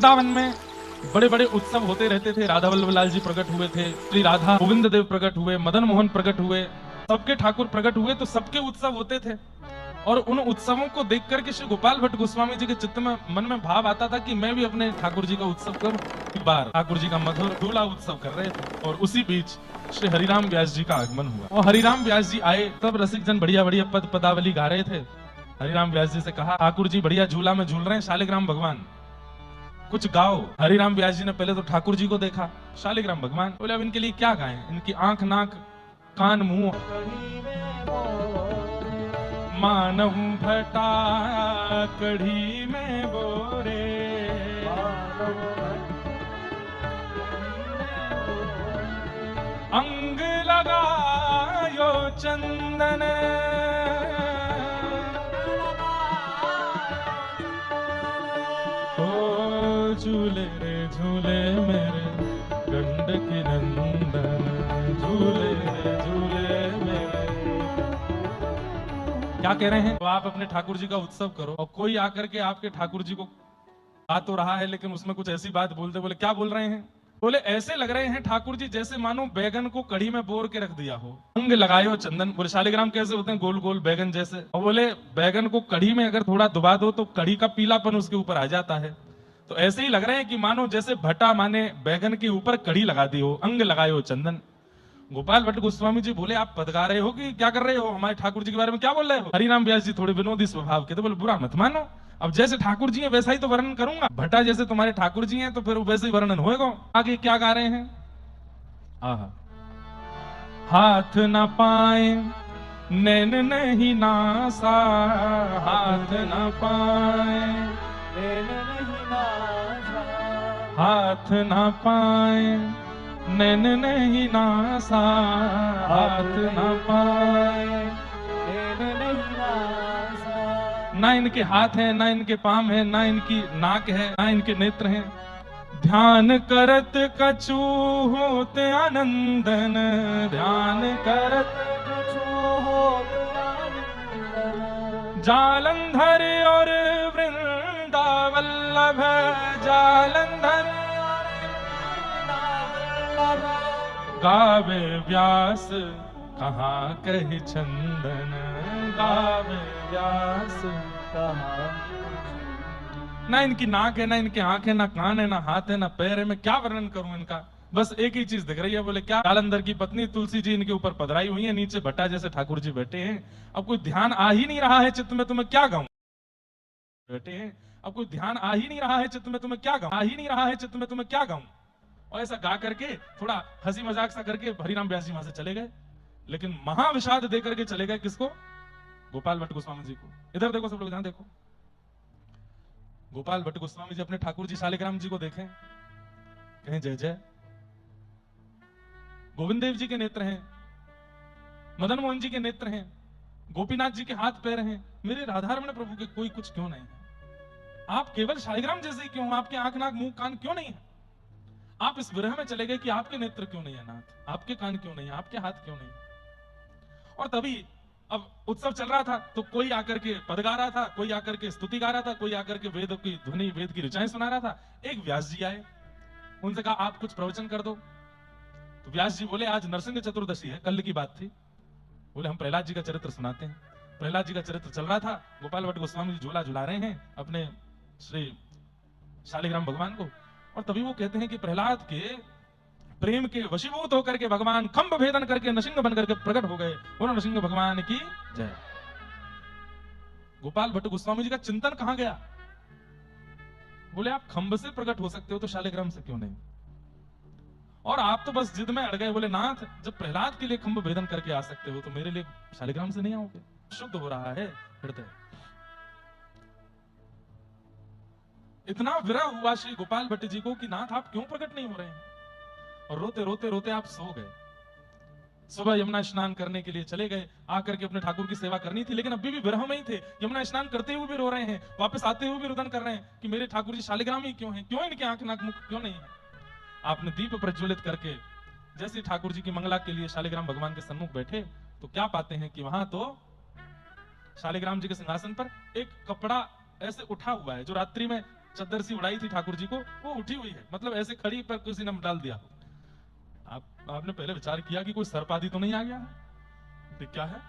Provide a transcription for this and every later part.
वृंदावन में बड़े बड़े उत्सव होते रहते थे। राधा वल्लभ लाल जी प्रकट हुए थे, श्री राधा गोविंद देव प्रकट हुए, मदन मोहन प्रकट हुए, सबके ठाकुर प्रकट हुए, तो सबके उत्सव होते थे। और उन उत्सवों को देख करके श्री गोपाल भट्ट गोस्वामी जी के चित्त में मन में भाव आता था कि मैं भी अपने ठाकुर जी का उत्सव करूं। एक बार ठाकुर जी का मधुर झूला उत्सव कर रहे थे और उसी बीच श्री हरिराम व्यास जी का आगमन हुआ और हरिराम व्यास जी आए। तब रसिक जन बढ़िया बढ़िया पद पदावली गा रहे थे। हरिराम व्यास जी से कहा, ठाकुर जी बढ़िया झूला में झूल रहे हैं, शालिग्राम भगवान कुछ गाओ। हरिराम व्यास जी ने पहले तो ठाकुर जी को देखा, शालिग्राम भगवान बोले अब इनके लिए क्या गाएं, इनकी आंख नाक कान मुंह। मानहु भटा कढ़ी में बोरे, अंग लगायो चंदन, ओ झूले रे झूले मेरे गंडक नंदन, झूले रे झूले मेरे। क्या कह रहे हैं? तो आप अपने ठाकुर जी का उत्सव करो और कोई आकर के आपके ठाकुर जी को आ तो रहा है लेकिन उसमें कुछ ऐसी बात बोलते, बोले क्या बोल रहे हैं? बोले ऐसे लग रहे हैं ठाकुर जी जैसे मानो बैगन को कढ़ी में बोर के रख दिया हो। अंग लगायो चंदन। बोले शालिग्राम कैसे होते हैं? गोल गोल बैगन जैसे। और बोले बैगन को कढ़ी में अगर थोड़ा दबा दो तो कढ़ी का पीलापन उसके ऊपर आ जाता है। तो ऐसे ही लग रहे हैं कि मानो जैसे भट्टा माने बैगन के ऊपर कढ़ी लगा दी हो। अंग लगायो चंदन। गोपाल भट्ट गोस्वामी जी बोले आप पद गा रहे हो कि क्या कर रहे हो? हमारे ठाकुर जी के बारे में क्या बोल रहे हो? हरिराम व्यास जी थोड़े विनोदी स्वभाव के थे, बोले बुरा मत मानो, अब जैसे ठाकुर जी हैं वैसा ही तो वर्णन करूंगा। भट्टा जैसे तुम्हारे ठाकुर जी हैं तो फिर वैसे ही वर्णन होएगा। आगे क्या गा रहे हैं? आहा, हाथ न पाए नैन नहीं नासा, हाथ न पाए नैन नहीं नासा, हाथ न पाए नैन नहीं नासा, हाथ न पाए नैन नहीं नासा। ना इनके हाथ है, ना इनके पाम है, ना इनकी नाक है, ना इनके नेत्र हैं। ध्यान करत कछु होते आनंदन, ध्यान करत कछु होते आनंदन। जालंधर और वृंदावल्लभ, जालंधर गावे व्यास कहाँ कही चंदन, गावे व्यास कहाँ। ना इनकी नाक है, ना इनके आंख है, ना कान है, ना हाथ है, ना पैर है। मैं क्या वर्णन करूं इनका? बस एक ही चीज दिख रही है। बोले क्या? जालंधर की पत्नी तुलसी जी इनके ऊपर पधराई हुई है, नीचे भट्टा जैसे ठाकुर जी बैठे हैं। अब कोई ध्यान आ ही नहीं रहा है चित्त में, तुम्हें क्या गाऊं? बैठे हैं, अब कोई ध्यान आ ही नहीं रहा है चित्त में, तुम्हें क्या गाऊं? आ ही नहीं रहा है चित्त में, तुम्हें क्या गाऊं? और ऐसा गा करके थोड़ा हंसी मजाक सा करके हरिराम व्यास जी वहां से चले गए। लेकिन महाविषाद दे करके चले गए किसको? गोपाल भट्ट गोस्वामी जी को। इधर देखो सब लोग, ध्यान देखो। गोपाल भट्ट गोस्वामी जी अपने ठाकुर जी शालिग्राम जी को देखें, कहें जय जय। गोविंद देव जी के नेत्र हैं, मदन मोहन जी के नेत्र हैं, गोपीनाथ जी के हाथ पैर हैं, मेरे राधारमण प्रभु के कोई कुछ क्यों नहीं है? आप केवल शालिग्राम जैसे ही क्यों? आपके आंख नाक मुंह कान क्यों नहीं है? आप इस विरह में चले गए कि आपके नेत्र क्यों नहीं है नाथ, आपके कान क्यों नहीं है, आपके हाथ क्यों नहीं? और तभी अब उत्सव चल रहा था तो कोई आकर के पद गा रहा था, कोई आकर के स्तुति गा रहा था, कोई आकर के वेद की ध्वनि, वेद की ऋचाएं सुना रहा था। एक व्यास जी आए, उनसे कहा आप कुछ प्रवचन कर दो। तो व्यास जी बोले आज नरसिंह चतुर्दशी है, कल की बात थी। बोले हम प्रहलाद जी का चरित्र सुनाते हैं। प्रहलाद जी का चरित्र चल रहा था, गोपाल भट्ट गोस्वामी जी झूला झुला रहे हैं अपने श्री शालिग्राम भगवान को। और तभी वो कहते हैं कि प्रहलाद के प्रेम के वशीभूत होकर के भगवान खंभ भेदन करके नृसिंह बन करके प्रकट हो गए। बोलो नृसिंह भगवान की जय। गोपाल भट्ट गोस्वामी जी का चिंतन कहां गया? बोले आप खंभ से प्रकट हो सकते हो तो शालिग्राम से क्यों नहीं? और आप तो बस जिद में अड़ गए। बोले नाथ जब प्रहलाद के लिए खंभ भेदन करके आ सकते हो तो मेरे लिए शालिग्राम से नहीं आओगे? शुद्ध हो रहा है हृदय। इतना विरह हुआ श्री गोपाल भट्ट जी को कि नाथ आप क्यों प्रकट नहीं हो रहे हैं? और रोते रोते रोते आप सो गए। सुबह यमुना स्नान करने के लिए चले गए, आकर के अपने ठाकुर की सेवा करनी थी, लेकिन अभी भी विरह में ही थे। यमुना स्नान करते हुए भी रो रहे हैं, वापस आते हुए भी रुदन कर रहे हैं कि मेरे ठाकुर जी शालिग्राम ही क्यों हैं, क्यों इनके आंख नाक मुख क्यों नहीं है? आपने दीप प्रज्वलित करके जैसे ठाकुर जी की मंगला के लिए शालिग्राम भगवान के सन्मुख बैठे तो क्या पाते हैं कि वहां तो शालिग्राम जी के सिंहासन पर एक कपड़ा ऐसे उठा हुआ है जो रात्रि में चद्दर सी उड़ाई थी ठाकुर जी को, वो उठी हुई है, मतलब ऐसे खड़ी पर किसी ने डाल दिया। आपने पहले विचार किया कि कोई सर्प आदि तो नहीं आ गया, तो क्या है?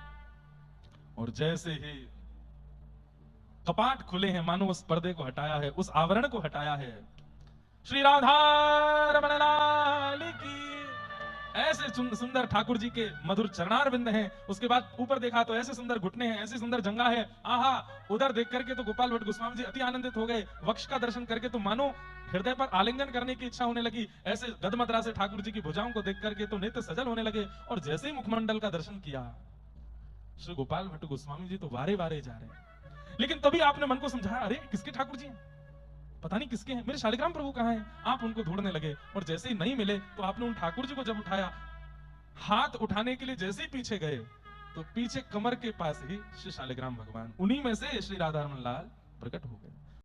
और जैसे ही कपाट खुले हैं, मानो उस पर्दे को हटाया है, उस आवरण को हटाया है। श्री राधा रमण लाल की, ऐसे सुंदर ठाकुर जी के मधुर चरणार बिंद हैं। उसके बाद ऊपर देखा तो ऐसे सुंदर घुटने हैं, ऐसी सुंदर जंगा है, आहा। उधर देख करके तो गोपाल भट्ट गोस्वामी जी अति आनंदित हो गए। वक्ष का दर्शन करके तो मानो हृदय पर आलिंगन करने की इच्छा होने लगी। ऐसे गदमदरा से ठाकुर जी की भुजाओं को देख करके तो नेत्र सजल होने लगे। और जैसे ही मुखमंडल का दर्शन किया, श्री गोपाल भट्ट गोस्वामी जी तो वारे वारे जा रहे हैं। लेकिन तभी आपने मन को समझाया, अरे किसके ठाकुर जी हैं, पता नहीं किसके हैं, मेरे शालिग्राम प्रभु कहाँ हैं? आप उनको ढूंढने लगे और जैसे ही नहीं मिले तो आपने उन ठाकुर जी को जब उठाया, हाथ उठाने के लिए जैसे ही पीछे गए तो पीछे कमर के पास ही श्री शालिग्राम भगवान, उन्हीं में से श्री राधा रमन लाल प्रकट हो गए।